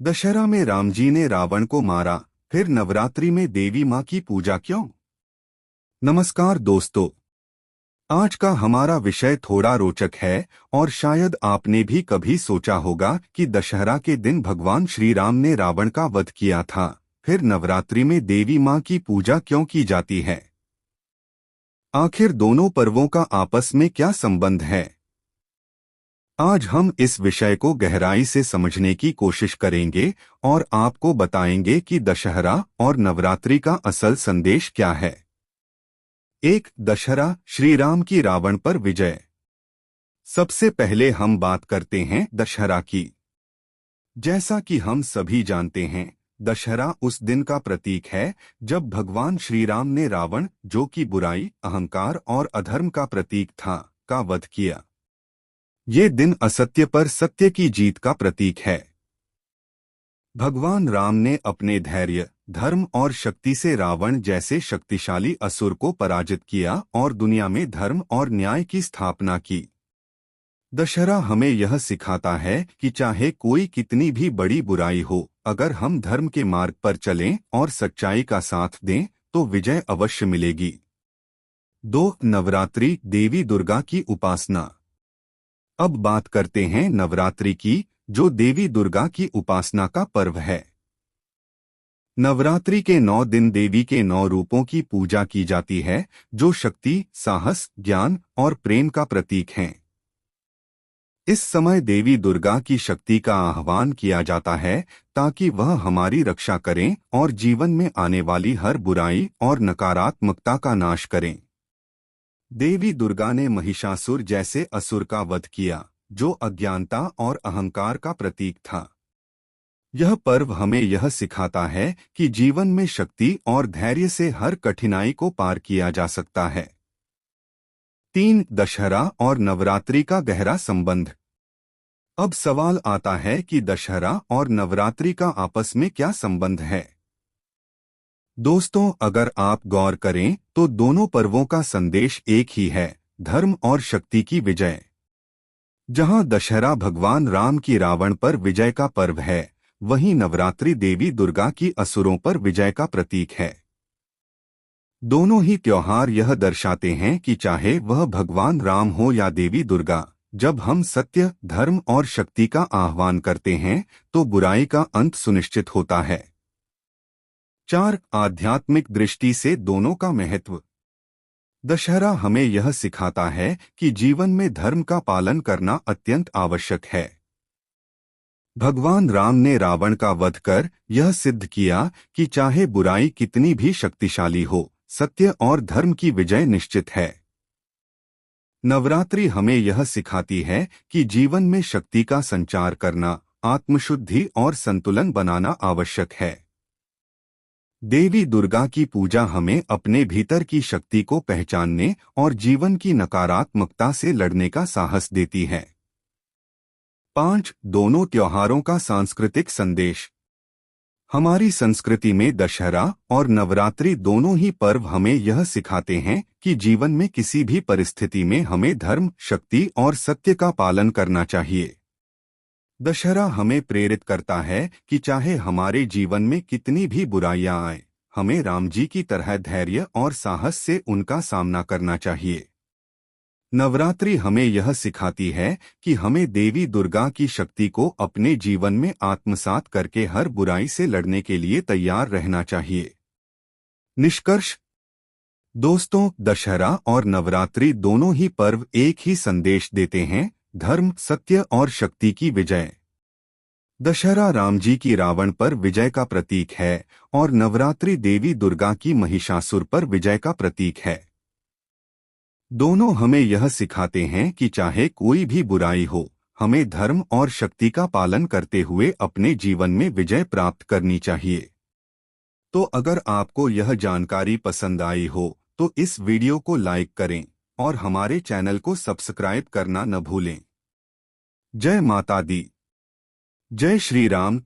दशहरा में राम जी ने रावण को मारा, फिर नवरात्रि में देवी माँ की पूजा क्यों? नमस्कार दोस्तों, आज का हमारा विषय थोड़ा रोचक है और शायद आपने भी कभी सोचा होगा कि दशहरा के दिन भगवान श्री राम ने रावण का वध किया था, फिर नवरात्रि में देवी माँ की पूजा क्यों की जाती है? आखिर दोनों पर्वों का आपस में क्या संबंध है? आज हम इस विषय को गहराई से समझने की कोशिश करेंगे और आपको बताएंगे कि दशहरा और नवरात्रि का असल संदेश क्या है। एक, दशहरा, श्री राम की रावण पर विजय। सबसे पहले हम बात करते हैं दशहरा की। जैसा कि हम सभी जानते हैं, दशहरा उस दिन का प्रतीक है जब भगवान श्री राम ने रावण, जो कि बुराई, अहंकार और अधर्म का प्रतीक था, का वध किया। ये दिन असत्य पर सत्य की जीत का प्रतीक है। भगवान राम ने अपने धैर्य, धर्म और शक्ति से रावण जैसे शक्तिशाली असुर को पराजित किया और दुनिया में धर्म और न्याय की स्थापना की। दशहरा हमें यह सिखाता है कि चाहे कोई कितनी भी बड़ी बुराई हो, अगर हम धर्म के मार्ग पर चलें और सच्चाई का साथ दें, तो विजय अवश्य मिलेगी। 2, नवरात्रि, देवी दुर्गा की उपासना। अब बात करते हैं नवरात्रि की, जो देवी दुर्गा की उपासना का पर्व है। नवरात्रि के 9 दिन देवी के 9 रूपों की पूजा की जाती है, जो शक्ति, साहस, ज्ञान और प्रेम का प्रतीक हैं। इस समय देवी दुर्गा की शक्ति का आह्वान किया जाता है ताकि वह हमारी रक्षा करें और जीवन में आने वाली हर बुराई और नकारात्मकता का नाश करें। देवी दुर्गा ने महिषासुर जैसे असुर का वध किया, जो अज्ञानता और अहंकार का प्रतीक था। यह पर्व हमें यह सिखाता है कि जीवन में शक्ति और धैर्य से हर कठिनाई को पार किया जा सकता है। 3, दशहरा और नवरात्रि का गहरा संबंध। अब सवाल आता है कि दशहरा और नवरात्रि का आपस में क्या संबंध है? दोस्तों, अगर आप गौर करें तो दोनों पर्वों का संदेश एक ही है, धर्म और शक्ति की विजय। जहां दशहरा भगवान राम की रावण पर विजय का पर्व है, वहीं नवरात्रि देवी दुर्गा की असुरों पर विजय का प्रतीक है। दोनों ही त्योहार यह दर्शाते हैं कि चाहे वह भगवान राम हो या देवी दुर्गा, जब हम सत्य, धर्म और शक्ति का आह्वान करते हैं तो बुराई का अंत सुनिश्चित होता है। 4, आध्यात्मिक दृष्टि से दोनों का महत्व। दशहरा हमें यह सिखाता है कि जीवन में धर्म का पालन करना अत्यंत आवश्यक है। भगवान राम ने रावण का वध कर यह सिद्ध किया कि चाहे बुराई कितनी भी शक्तिशाली हो, सत्य और धर्म की विजय निश्चित है। नवरात्रि हमें यह सिखाती है कि जीवन में शक्ति का संचार करना, आत्मशुद्धि और संतुलन बनाना आवश्यक है। देवी दुर्गा की पूजा हमें अपने भीतर की शक्ति को पहचानने और जीवन की नकारात्मकता से लड़ने का साहस देती है। 5, दोनों त्योहारों का सांस्कृतिक संदेश। हमारी संस्कृति में दशहरा और नवरात्रि दोनों ही पर्व हमें यह सिखाते हैं कि जीवन में किसी भी परिस्थिति में हमें धर्म, शक्ति और सत्य का पालन करना चाहिए। दशहरा हमें प्रेरित करता है कि चाहे हमारे जीवन में कितनी भी बुराइयां आए, हमें राम जी की तरह धैर्य और साहस से उनका सामना करना चाहिए। नवरात्रि हमें यह सिखाती है कि हमें देवी दुर्गा की शक्ति को अपने जीवन में आत्मसात करके हर बुराई से लड़ने के लिए तैयार रहना चाहिए। निष्कर्ष। दोस्तों, दशहरा और नवरात्रि दोनों ही पर्व एक ही संदेश देते हैं, धर्म, सत्य और शक्ति की विजय। दशहरा राम जी की रावण पर विजय का प्रतीक है और नवरात्रि देवी दुर्गा की महिषासुर पर विजय का प्रतीक है। दोनों हमें यह सिखाते हैं कि चाहे कोई भी बुराई हो, हमें धर्म और शक्ति का पालन करते हुए अपने जीवन में विजय प्राप्त करनी चाहिए। तो अगर आपको यह जानकारी पसंद आई हो तो इस वीडियो को लाइक करें और हमारे चैनल को सब्सक्राइब करना न भूलें। जय माता दी। जय श्री राम।